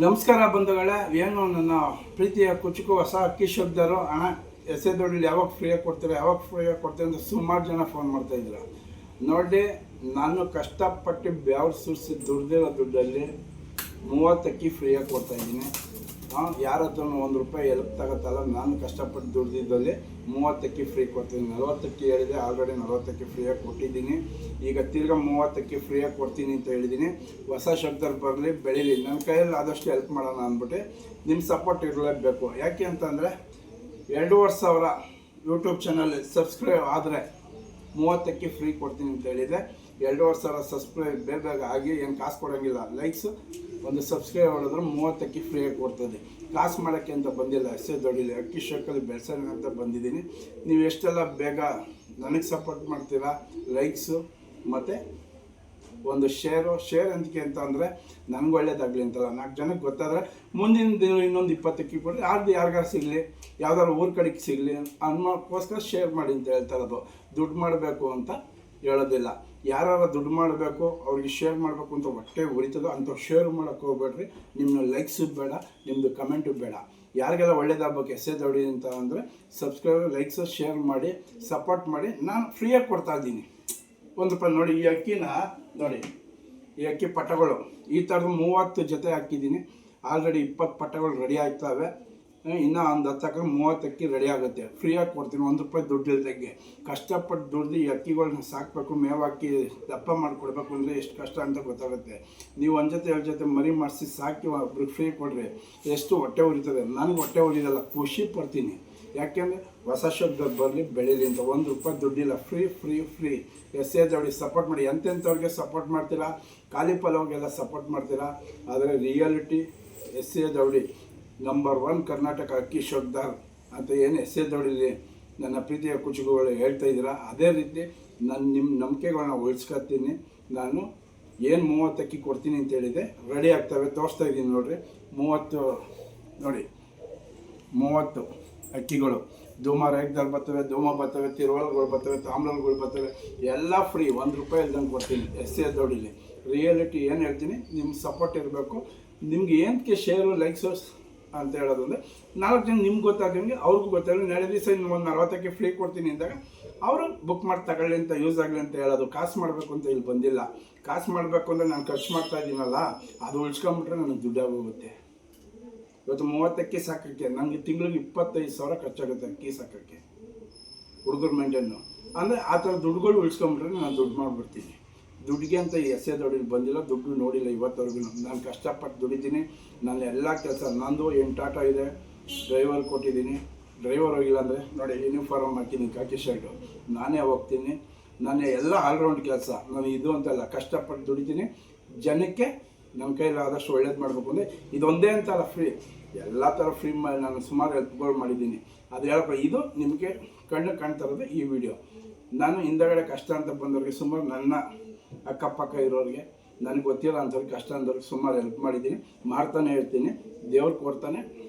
ನಮಸ್ಕಾರ ಬಂಧುಗಳೇ. ಏನು ನನ್ನ ಪ್ರೀತಿಯ ಕುಚುಕು ಹೊಸ ಅಕ್ಕಿ ಶಬ್ದರು ಹಣ ಎಸೆ ದುಡ್ಡು ಯಾವಾಗ ಫ್ರೀಯಾಗಿ ಕೊಡ್ತೀರಿ ಅಂತ ಸುಮಾರು ಜನ ಫೋನ್ ಮಾಡ್ತಾಯಿದ್ರು. ನೋಡಿ, ನಾನು ಕಷ್ಟಪಟ್ಟು ಬೆವರು ಸುರಿಸಿ ದುಡ್ದಿರೋ ದುಡ್ಡಲ್ಲಿ 30 ಅಕ್ಕಿ ಫ್ರೀಯಾಗಿ ಕೊಡ್ತಾಯಿದ್ದೀನಿ. ಯಾರ ಹತ್ರ ₹1 ಎಲ್ಪ್ ತಗೋತಲ್ಲ, ನಾನು ಕಷ್ಟಪಟ್ಟು ದುಡ್ದಿದ್ದಲ್ಲಿ 30 ಅಕ್ಕಿ ಫ್ರೀ ಕೊಡ್ತೀನಿ. 40 ಅಕ್ಕಿ ಹೇಳಿದೆ, ಆಲ್ರೆಡಿ 40 ಅಕ್ಕಿ ಫ್ರೀಯಾಗಿ ಕೊಟ್ಟಿದ್ದೀನಿ. ಈಗ ತಿರ್ಗಾ 30 ಅಕ್ಕಿ ಫ್ರೀಯಾಗಿ ಕೊಡ್ತೀನಿ ಅಂತ ಹೇಳಿದ್ದೀನಿ. ಹೊಸ ಶಬ್ದದಲ್ಲಿ ಬರಲಿ, ಬೆಳೀಲಿ, ನನ್ನ ಕೈಯಲ್ಲಿ ಆದಷ್ಟು ಹೆಲ್ಪ್ ಮಾಡೋಣ ಅಂದ್ಬಿಟ್ಟು ನಿಮ್ಮ ಸಪೋರ್ಟ್ ಇರಲೇಬೇಕು. ಯಾಕೆ ಅಂತಂದರೆ 2,500 ಯೂಟ್ಯೂಬ್ ಚಾನಲ್ ಸಬ್ಸ್ಕ್ರೈಬ್ ಆದರೆ 30 ಅಕ್ಕಿ ಫ್ರೀ ಕೊಡ್ತೀನಿ ಅಂತ ಹೇಳಿದೆ. 2,500 ಸಬ್ಸ್ಕ್ರೈಬ್ ಬೇಗ ಆಗಿ ಏನು ಕಾಸು ಕೊಡೋಂಗಿಲ್ಲ. ಲೈಕ್ಸ್ ಒಂದು ಸಬ್ಸ್ಕ್ರೈಬ್ ಮಾಡಿದ್ರೆ 30 ಅಕ್ಕಿ ಫ್ರೀಯಾಗಿ ಕೊಡ್ತದೆ. ಕಾಸು ಮಾಡೋಕ್ಕೆ ಅಂತ ಬಂದಿಲ್ಲ, ಎಸೆ ದುಡ್ಡಿಲ್ಲ, ಅಕ್ಕಿ ಶೋಕಲ್ಲಿ ಬೆಳೆಸೋಣ ಅಂತ ಬಂದಿದ್ದೀನಿ. ನೀವು ಎಷ್ಟೆಲ್ಲ ಬೇಗ ನನಗೆ ಸಪೋರ್ಟ್ ಮಾಡ್ತೀರಾ, ಲೈಕ್ಸು ಮತ್ತು ಒಂದು ಶೇರ್ ಅಂತಕ್ಕೆ ಅಂತ ಅಂದರೆ ನನಗೆ ಒಳ್ಳೇದಾಗಲಿ ಅಂತಲ್ಲ, 4 ಜನಕ್ಕೆ ಗೊತ್ತಾದರೆ ಮುಂದಿನ ದಿನ ಇನ್ನೊಂದು 20 ಅಕ್ಕಿ ಕೊಟ್ಟರೆ ಯಾರಿಗಾರು ಸಿಗಲಿ, ಯಾವ್ದಾದ್ರು ಊರ ಕಡೆಗೆ ಸಿಗಲಿ ಅನ್ನೋಕ್ಕೋಸ್ಕರ ಶೇರ್ ಮಾಡಿ ಅಂತ ಹೇಳ್ತಾ ಇರೋದು. ದುಡ್ಡು ಮಾಡಬೇಕು ಅಂತ ಹೇಳೋದಿಲ್ಲ. ಯಾರು ದುಡ್ಡು ಮಾಡಬೇಕು, ಅವ್ರಿಗೆ ಶೇರ್ ಮಾಡಬೇಕು ಅಂತ ಹೊಟ್ಟೆ ಉರಿತದೋ ಅಂಥವ್ರು ಶೇರ್ ಮಾಡೋಕ್ಕೆ ಹೋಗ್ಬೇಡ್ರಿ. ನಿಮ್ಮ ಲೈಕ್ಸು ಬೇಡ, ನಿಮ್ಮದು ಕಮೆಂಟು ಬೇಡ. ಯಾರಿಗೆಲ್ಲ ಒಳ್ಳೇದಾಗಬೇಕು ಎಸೆ ದುಡ್ಡಿ ಅಂತ ಅಂದರೆ ಸಬ್ಸ್ಕ್ರೈಬ್, ಲೈಕ್ಸು, ಶೇರ್ ಮಾಡಿ, ಸಪೋರ್ಟ್ ಮಾಡಿ. ನಾನು ಫ್ರೀಯಾಗಿ ಕೊಡ್ತಾಯಿದ್ದೀನಿ. ₹1 ನೋಡಿ. ಈ ಅಕ್ಕಿನ ನೋಡಿ, ಈ ಅಕ್ಕಿ ಪಟ್ಟಗಳು ಈ ಥರದ್ದು 30 ಜೊತೆ ಹಾಕಿದ್ದೀನಿ. ಆಲ್ರೆಡಿ 20 ಪಟ್ಟಗಳು ರೆಡಿ ಆಗ್ತವೆ. ಇನ್ನೂ ಒಂದು 10 30 ಅಕ್ಕಿ ರೆಡಿ ಆಗುತ್ತೆ. ಫ್ರೀಯಾಗಿ ಕೊಡ್ತೀನಿ. ₹1 ದುಡ್ಡು ಇಲ್ದಂಗೆ ಕಷ್ಟಪಟ್ಟು ದುಡ್ದು ಈ ಅಕ್ಕಿಗಳನ್ನ ಸಾಕಬೇಕು, ಮೇವು ಹಾಕಿ ದಪ್ಪ ಮಾಡಿಕೊಡ್ಬೇಕು ಅಂದರೆ ಎಷ್ಟು ಕಷ್ಟ ಅಂತ ಗೊತ್ತಾಗುತ್ತೆ. ನೀವು 1 ಜೊತೆ 2 ಜೊತೆ ಮರಿ ಮಾಡಿಸಿ ಸಾಕಿ ಒಬ್ರಿಗೆ ಫ್ರೀ ಕೊಡ್ರಿ, ಎಷ್ಟು ಹೊಟ್ಟೆ ಉರಿತದೆ. ನನಗೆ ಹೊಟ್ಟೆ ಉರಿದಲ್ಲ, ಖುಷಿ ಪಡ್ತೀನಿ. ಯಾಕೆಂದರೆ ಹೊಸ ಶಬ್ದ ಬರಲಿ, ಬೆಳೀಲಿ ಅಂತ. ₹1 ದುಡ್ಡಿಲ್ಲ, ಫ್ರೀ. ಎಸೆ ದುಡ್ಡಿ ಸಪೋರ್ಟ್ ಮಾಡಿ. ಎಂತೆಂಥವ್ರಿಗೆ ಸಪೋರ್ಟ್ ಮಾಡ್ತೀರಾ, ಖಾಲಿ ಪಲಾವ್ಗೆಲ್ಲ ಸಪೋರ್ಟ್ ಮಾಡ್ತೀರಾ. ಆದರೆ ರಿಯಾಲಿಟಿ ಎಸೆ ದುಡ್ಡಿ ನಂಬರ್ 1 ಕರ್ನಾಟಕ ಅಕ್ಕಿ ಶಬ್ದಾರ್ ಅಂತ ಏನು ಎಸೆ ದುಡ್ಡಿಲಿ ನನ್ನ ಪ್ರೀತಿಯ ಕುಚುಕುಗಳು ಹೇಳ್ತಾ ಇದ್ದೀರಾ, ಅದೇ ರೀತಿ ನಾನು ನಿಮ್ಮ ನಂಬಿಕೆಗಳನ್ನ ಉಳಿಸ್ಕೊತೀನಿ. ನಾನು ಏನು 30 ಅಕ್ಕಿ ಕೊಡ್ತೀನಿ ಅಂತ ಹೇಳಿದೆ, ರೆಡಿ ಆಗ್ತವೆ, ತೋರಿಸ್ತಾ ಇದ್ದೀನಿ ನೋಡಿರಿ. 30 ನೋಡಿ, 30 ಅಕ್ಕಿಗಳು ಧೂಮ ರೇಖದಲ್ಲಿ ಬರ್ತವೆ, ಧೂಮ ಬರ್ತವೆ, ತಿರುವಳಗಳು ಬರ್ತವೆ, ತಾಮ್ರಗಳು ಬರ್ತವೆ, ಎಲ್ಲ ಫ್ರೀ. ₹1 ಇಲ್ದಂಗೆ ಕೊಡ್ತೀನಿ ಎಸೆ ದುಡ್ಡಿಲಿ. ರಿಯಾಲಿಟಿ ಏನು ಹೇಳ್ತೀನಿ, ನಿಮ್ಮ ಸಪೋರ್ಟ್ ಇರಬೇಕು. ನಿಮ್ಗೆ ಏನಕ್ಕೆ ಶೇರು, ಲೈಕ್ಸು ಅಂತ ಹೇಳೋದು ಅಂದರೆ 4 ಜನ ನಿಮ್ಗೆ ಗೊತ್ತಾಗಂಗೆ ಅವ್ರಿಗೂ ಗೊತ್ತಾಗಲಿ. ನಾಳೆ ದಿವಸ ಇನ್ನು ಒಂದು 40 ಅಕ್ಕಿ ಫ್ರೀ ಕೊಡ್ತೀನಿ ಅಂದಾಗ ಅವರು ಬುಕ್ ಮಾಡಿ ತಗೊಳ್ಳಿ ಅಂತ, ಯೂಸ್ ಆಗಲಿ ಅಂತ ಹೇಳೋದು. ಕಾಸು ಮಾಡಬೇಕು ಅಂತ ಇಲ್ಲಿ ಬಂದಿಲ್ಲ. ಕಾಸು ಮಾಡಬೇಕು ಅಂದರೆ ನಾನು ಖರ್ಚು ಮಾಡ್ತಾ ಇದ್ದೀನಲ್ಲ, ಅದು ಉಳಿಸ್ಕೊಂಬಿಟ್ರೆ ನನಗೆ ದುಡ್ಡಾಗೋಗುತ್ತೆ. ಇವತ್ತು 30 ಅಕ್ಕಿ ಸಾಕೋಕ್ಕೆ ನನಗೆ ತಿಂಗಳಿಗೆ 25,000 ಖರ್ಚಾಗುತ್ತೆ ಅಕ್ಕಿ ಸಾಕೋಕ್ಕೆ, ಹುಡುಗರು ಮೇಂಟೈನು. ಅಂದರೆ ಆ ಥರ ದುಡ್ಡುಗಳು ಉಳಿಸ್ಕೊಂಬಿಟ್ರೆ ನಾನು ದುಡ್ಡು ಮಾಡಿಬಿಡ್ತೀನಿ. ದುಡ್ಡಿಗೆ ಅಂತ ಎಸೆ ದುಡ್ಡಿಗೆ ಬಂದಿಲ್ಲ, ದುಡ್ಡು ನೋಡಿಲ್ಲ ಇವತ್ತವರೆಗೂ. ನಾನು ಕಷ್ಟಪಟ್ಟು ದುಡಿತೀನಿ. ನಾನು ಎಲ್ಲ ಕೆಲಸ, ನಂದು 8 ಆಟೋ ಇದೆ, ಡ್ರೈವರ್ ಕೊಟ್ಟಿದ್ದೀನಿ. ಡ್ರೈವರ್ ಹೋಗಿಲ್ಲ ಅಂದರೆ ನೋಡಿ, ಯೂನಿಫಾರ್ಮ್ ಹಾಕಿದ್ದೀನಿ, ಕಾಕಿ ಶರ್ಟು, ನಾನೇ ಹೋಗ್ತೀನಿ. ನಾನು ಎಲ್ಲ ಆಲ್ರೌಂಡ್ ಕೆಲಸ. ನಾನು ಇದು ಅಂತಲ್ಲ, ಕಷ್ಟಪಟ್ಟು ದುಡಿತೀನಿ. ಜನಕ್ಕೆ ನಮ್ಮ ಕೈಲಿ ಆದಷ್ಟು ಒಳ್ಳೇದು ಮಾಡಬೇಕು ಅಂದರೆ ಇದೊಂದೇ ಅಂತಲ್ಲ, ಫ್ರೀ, ಎಲ್ಲ ಥರ ಫ್ರೀ ಮಾಡಿ ನಾನು ಸುಮಾರು ಹೆಲ್ಪ್ಗಳು ಮಾಡಿದ್ದೀನಿ. ಅದು ಹೇಳಪ್ಪ, ಇದು ನಿಮಗೆ ಕಣ್ಣು ಕಾಣ್ತಾ ಇರೋದು ಈ ವಿಡಿಯೋ. ನಾನು ಹಿಂದಗಡೆ ಕಷ್ಟ ಅಂತ ಬಂದವ್ರಿಗೆ, ಸುಮಾರು ನನ್ನ ಅಕ್ಕಪಕ್ಕ ಇರೋರಿಗೆ, ನನಗೆ ಗೊತ್ತಿರೋ ಅಂಥವ್ರಿಗೆ, ಕಷ್ಟ ಅಂದವ್ರಿಗೆ ಸುಮಾರು ಹೆಲ್ಪ್ ಮಾಡಿದ್ದೀನಿ, ಮಾಡ್ತಾನೆ ಇರ್ತೀನಿ. ದೇವ್ರು ಕೊಡ್ತಾನೆ,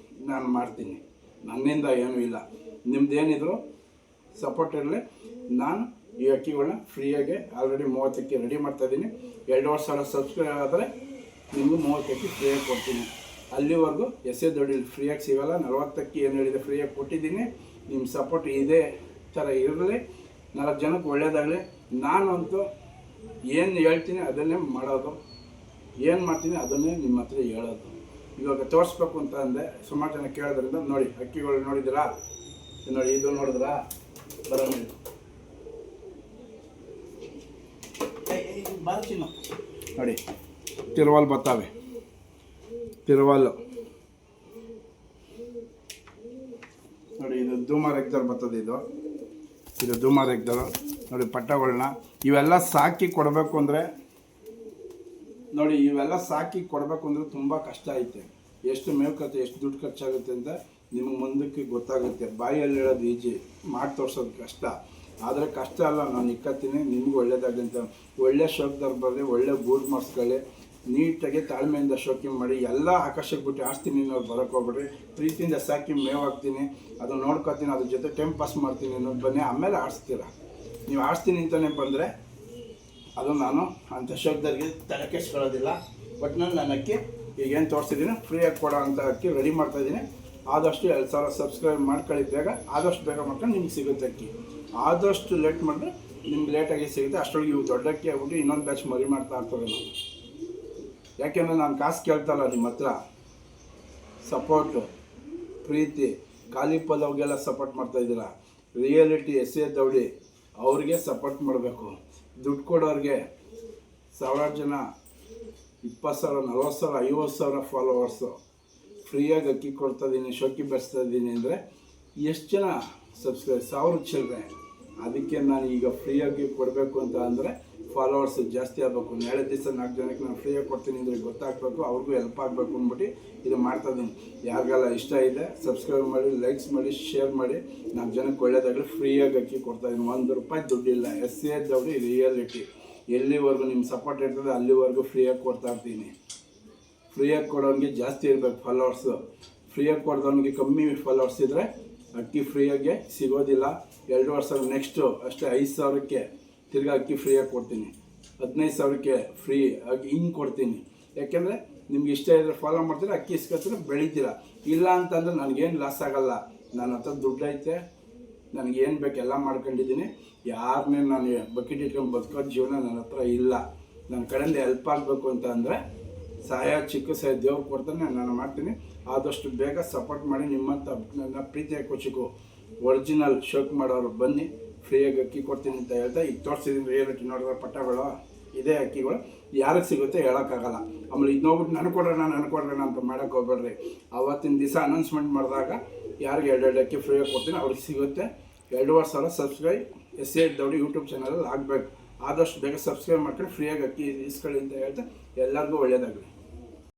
ನಾನು ಮಾಡ್ತೀನಿ. ನನ್ನಿಂದ ಏನೂ ಇಲ್ಲ. ನಿಮ್ದೇನಿದ್ರು ಸಪೋರ್ಟ್ ಇರಲಿ. ನಾನು ಈ ಅಕ್ಕಿಗಳನ್ನ ಫ್ರೀಯಾಗೆ ಆಲ್ರೆಡಿ 30 ಅಕ್ಕಿ ರೆಡಿ ಮಾಡ್ತಾಯಿದ್ದೀನಿ. 2,500 ಸಬ್ಸ್ಕ್ರೈಬ್ ಆದರೆ ನಿಮಗೂ 30 ಅಕ್ಕಿ ಫ್ರೀಯಾಗಿ ಕೊಡ್ತೀನಿ. ಅಲ್ಲಿವರೆಗೂ ಎಸೆ ದುಡ್ಡಿಲ್ಲಿ ಫ್ರೀಯಾಗಿ ಸಿಗೋಲ್ಲ. 40 ಅಕ್ಕಿ ಏನು ಹೇಳಿದೆ ಫ್ರೀಯಾಗಿ ಕೊಟ್ಟಿದ್ದೀನಿ. ನಿಮ್ಮ ಸಪೋರ್ಟ್ ಇದೇ ಥರ ಇರಲಿ. 4 ಜನಕ್ಕೆ ಒಳ್ಳೆಯದಾಗಲಿ. ನಾನಂತೂ ಏನು ಹೇಳ್ತೀನಿ ಅದನ್ನೇ ಮಾಡೋದು, ಏನು ಮಾಡ್ತೀನಿ ಅದನ್ನೇ ನಿಮ್ಮ ಹತ್ರ ಹೇಳೋದು. ಇವಾಗ ತೋರಿಸ್ಬೇಕು ಅಂತ ಅಂದೆ, ಸುಮಾರು ಜನ ಕೇಳೋದ್ರಿಂದ ನೋಡಿ, ಅಕ್ಕಿಗಳು ನೋಡಿದಿರಾ, ನೋಡಿ, ಇದು ನೋಡಿದ್ರಾ, ಬರೋಣ ಬಾಚಿನ ನೋಡಿ, ತಿರುವಾಲ್ ಬರ್ತಾವೆ, ತಿರುವಾಲು ನೋಡಿ. ಇದು ಧೂಮ ರೇಖದಲ್ಲಿ ಬರ್ತದೆ, ಇದು ಧೂಮ ರೇಖದಲ್ಲ ನೋಡಿ. ಪಟ್ಟಗಳನ್ನ ಇವೆಲ್ಲ ಸಾಕಿ ಕೊಡಬೇಕು ಅಂದರೆ ನೋಡಿ, ಇವೆಲ್ಲ ಸಾಕಿ ಕೊಡಬೇಕು ಅಂದರೆ ತುಂಬ ಕಷ್ಟ ಐತೆ. ಎಷ್ಟು ಮೇವು ಖರ್ಚು, ಎಷ್ಟು ದುಡ್ಡು ಖರ್ಚಾಗುತ್ತೆ ಅಂತ ನಿಮಗೆ ಮುಂದಕ್ಕೆ ಗೊತ್ತಾಗುತ್ತೆ. ಬಾಯಲ್ಲಿ ಹೇಳೋದು ಈಜಿ, ಮಾಡಿ ತೋರಿಸೋದು ಕಷ್ಟ. ಆದರೆ ಕಷ್ಟ ಅಲ್ಲ, ನಾನು ಇಕ್ಕತ್ತೀನಿ, ನಿಮಗೂ ಒಳ್ಳೇದಾಗಲಿ ಅಂತ. ಒಳ್ಳೆ ಶೋಕ್ದಾರ್ ಬರಲಿ, ಒಳ್ಳೆ ಗೂಡ್ ಮಾಡಿಸ್ಕೊಳ್ಳಿ, ನೀಟಾಗಿ ತಾಳ್ಮೆಯಿಂದ ಶೋಕಿ ಮಾಡಿ. ಎಲ್ಲ ಆಕಾಶಕ್ಕೆ ಬಿಟ್ಟು ಆಡ್ತೀನಿ, ಅನ್ನೋದು ಬರೋಕ್ಕೆ ಹೋಗ್ಬಿಡ್ರಿ. ಪ್ರೀತಿಯಿಂದ ಸಾಕಿ ಮೇವು ಹಾಕ್ತೀನಿ, ಅದನ್ನು ನೋಡ್ಕೊತೀನಿ, ಅದ್ರ ಜೊತೆ ಟೈಮ್ ಪಾಸ್ ಮಾಡ್ತೀನಿ ಅನ್ನೋದು ಬನ್ನಿ. ಆಮೇಲೆ ಆಡಿಸ್ತೀರ. ನೀವು ಆಡಿಸ್ತೀನಿ ಅಂತಲೇ ಬಂದರೆ ಅದು ನಾನು ಅಂಥ ಶಬ್ದರಿಗೆ ತಲೆ ಕೆಡಿಸ್ಕೊಳ್ಳೋದಿಲ್ಲ. ಒಟ್ಟಿನಲ್ಲಿ ನನ್ನ ಅಕ್ಕಿ ಈಗೇನು ತೋರಿಸಿದ್ದೀನಿ ಫ್ರೀಯಾಗಿ ಕೊಡೋ ಅಂತ ಅಕ್ಕಿ ರೆಡಿ ಮಾಡ್ತಾಯಿದ್ದೀನಿ. ಆದಷ್ಟು 2,000 ಸಬ್ಸ್ಕ್ರೈಬ್ ಮಾಡ್ಕೊಳ್ಳಿ ಬೇಗ, ಆದಷ್ಟು ಬೇಗ ಮಾಡ್ಕೊಂಡು ನಿಮ್ಗೆ ಸಿಗುತ್ತೆ ಅಕ್ಕಿ. ಆದಷ್ಟು ಲೇಟ್ ಮಾಡಿದ್ರೆ ನಿಮ್ಗೆ ಲೇಟಾಗಿ ಸಿಗುತ್ತೆ. ಅಷ್ಟರೊಳಗೆ ಇವು ದೊಡ್ಡ ಅಕ್ಕಿ ಆಗ್ಬಿಟ್ಟು ಇನ್ನೊಂದು ಬ್ಯಾಚ್ ಮರಿ ಮಾಡ್ತಾ ಇರ್ತದೆ ನಾವು. ಯಾಕೆಂದರೆ ನಾನು ಕಾಸು ಕೇಳ್ತಾಯಿಲ್ಲ, ನಿಮ್ಮ ಹತ್ರ ಸಪೋರ್ಟು ಪ್ರೀತಿ ಖಾಲಿ ಪಲ್ಲವ್ಗೆಲ್ಲ ಸಪೋರ್ಟ್ ಮಾಡ್ತಾಯಿದ್ದೀರ. Reality S.A.. ದೌಡಿ ಅವ್ರಿಗೆ ಸಪೋರ್ಟ್ ಮಾಡಬೇಕು. ದುಡ್ಡು ಕೊಡೋರಿಗೆ 1,000 ಜನ 20,000 40,000 50,000 ಫಾಲೋವರ್ಸು ಫ್ರೀಯಾಗಿ ಅಕ್ಕಿ ಕೊಡ್ತಾಯಿದ್ದೀನಿ, ಶೋಕಿ ಬೆರೆಸ್ತಾ ಇದ್ದೀನಿ ಅಂದರೆ ಎಷ್ಟು ಜನ ಸಬ್ಸ್ಕ್ರೈಬ್ 1,000 ಚಿಲ್ಲರೆ. ಅದಕ್ಕೆ ನಾನು ಈಗ ಫ್ರೀಯಾಗಿ ಕೊಡಬೇಕು ಅಂತ ಅಂದರೆ ಫಾಲೋವರ್ಸ್ ಜಾಸ್ತಿ ಆಗಬೇಕು. ನಾಳೆ ದಿವಸ 4 ಜನಕ್ಕೆ ನಾನು ಫ್ರೀಯಾಗಿ ಕೊಡ್ತೀನಿ ಅಂದರೆ ಗೊತ್ತಾಗಬೇಕು, ಅವ್ರಿಗೂ ಹೆಲ್ಪ್ ಆಗಬೇಕು ಅಂದ್ಬಿಟ್ಟು ಇದು ಮಾಡ್ತಾಯಿದ್ದೀನಿ. ಯಾರಿಗೆಲ್ಲ ಇಷ್ಟ ಇದೆ ಸಬ್ಸ್ಕ್ರೈಬ್ ಮಾಡಿ, ಲೈಕ್ಸ್ ಮಾಡಿ, ಶೇರ್ ಮಾಡಿ. 4 ಜನಕ್ಕೆ ಒಳ್ಳೆಯದಾಗಲಿ. ಫ್ರೀಯಾಗಿ ಅಕ್ಕಿ ಕೊಡ್ತಾಯಿದ್ದೀನಿ, ₹1 ದುಡ್ಡಿಲ್ಲ. ಎಸ್.ಎ. ದೌಡಿ ರಿಯಾಲಿಟಿ. ಎಲ್ಲಿವರೆಗೂ ನಿಮ್ಮ ಸಪೋರ್ಟ್ ಇರ್ತದೆ ಅಲ್ಲಿವರೆಗೂ ಫ್ರೀಯಾಗಿ ಕೊಡ್ತಾಯಿರ್ತೀನಿ. ಫ್ರೀಯಾಗಿ ಕೊಡೋನಿಗೆ ಜಾಸ್ತಿ ಇರಬೇಕು ಫಾಲೋವರ್ಸು. ಫ್ರೀಯಾಗಿ ಕೊಡೋನಿಗೆ ಕಮ್ಮಿ ಫಾಲೋವರ್ಸ್ ಇದ್ದರೆ ಅಕ್ಕಿ ಫ್ರೀಯಾಗಿ ಸಿಗೋದಿಲ್ಲ. 2 ವರ್ಷ ನೆಕ್ಸ್ಟು ಅಷ್ಟೇ 5,000ಕ್ಕೆ ತಿರ್ಗಿ ಅಕ್ಕಿ ಫ್ರೀಯಾಗಿ ಕೊಡ್ತೀನಿ. 15,000ಕ್ಕೆ ಫ್ರೀ ಆಗಿ ಹಿಂಗೆ ಕೊಡ್ತೀನಿ. ಯಾಕೆಂದರೆ ನಿಮ್ಗೆ ಇಷ್ಟ ಇದ್ದರೆ ಫಾಲೋ ಮಾಡ್ತೀರ, ಅಕ್ಕಿ ಇಸ್ಕೊತೀರ, ಬೆಳಿತೀರ. ಇಲ್ಲ ಅಂತಂದರೆ ನನಗೇನು ಲಾಸ್ ಆಗೋಲ್ಲ. ನನ್ನ ಹತ್ರ ದುಡ್ಡು ಐತೆ, ನನಗೇನು ಬೇಕು ಎಲ್ಲ ಮಾಡ್ಕೊಂಡಿದ್ದೀನಿ. ಯಾರನ್ನೇ ನಾನು ಬಕೆಟ್ ಇಟ್ಕೊಂಡು ಬದುಕೋ ಜೀವನ ನನ್ನ ಹತ್ರ ಇಲ್ಲ. ನನ್ನ ಕಡೆಯಿಂದ ಹೆಲ್ಪ್ ಆಗಬೇಕು ಅಂತ ಅಂದರೆ ಸಹಾಯ ಚಿಕ್ಕ ಸಹಾಯ ದೇವ್ರು ಕೊಡ್ತಾನೆ, ನಾನು ಮಾಡ್ತೀನಿ. ಆದಷ್ಟು ಬೇಗ ಸಪೋರ್ಟ್ ಮಾಡಿ. ನಿಮ್ಮಂಥ ನನ್ನ ಪ್ರೀತಿಯ ಕೊಚ್ಚಿಗೂ ಒರಿಜಿನಲ್ ಶೋಕ್ ಮಾಡೋರು ಬನ್ನಿ, ಫ್ರೀಯಾಗಿ ಅಕ್ಕಿ ಕೊಡ್ತೀನಿ ಅಂತ ಹೇಳ್ತಾ ಈಗ ತೋರಿಸಿದ್ದೀನಿ. ರಿಯಾಲಿಟಿ ನೋಡಿದ್ರೆ ಪಟ್ಟಗಳು ಇದೇ ಅಕ್ಕಿಗಳು ಯಾರಿಗೆ ಸಿಗುತ್ತೆ ಹೇಳೋಕ್ಕಾಗಲ್ಲ. ಆಮೇಲೆ ಇದು ನೋಡ್ಬಿಟ್ಟು ನನಕೊಡ್ರೋಣ ಅಂತ ಮಾಡೋಕ್ಕೆ ಹೋಗ್ಬೇಡ್ರಿ. ಆವತ್ತಿನ ದಿವಸ ಅನೌನ್ಸ್ಮೆಂಟ್ ಮಾಡಿದಾಗ ಯಾರಿಗೆ 2 ಅಕ್ಕಿ ಫ್ರೀಯಾಗಿ ಕೊಡ್ತೀನಿ ಅವ್ರಿಗೆ ಸಿಗುತ್ತೆ. 2,500 ಸಬ್ಸ್ಕ್ರೈಬ್ ಎಸ್.ಎ. ದೌಡಿ ಯೂಟ್ಯೂಬ್ ಚಾನಲಲ್ಲಿ ಆಗಬೇಕು. ಆದಷ್ಟು ಬೇಗ ಸಬ್ಸ್ಕ್ರೈಬ್ ಮಾಡ್ಕೊಂಡು ಫ್ರೀಯಾಗಿ ಅಕ್ಕಿ ಇಸ್ಕೊಳ್ಳಿ ಅಂತ ಹೇಳ್ತಾ ಎಲ್ಲರಿಗೂ ಒಳ್ಳೆಯದಾಗಲಿ.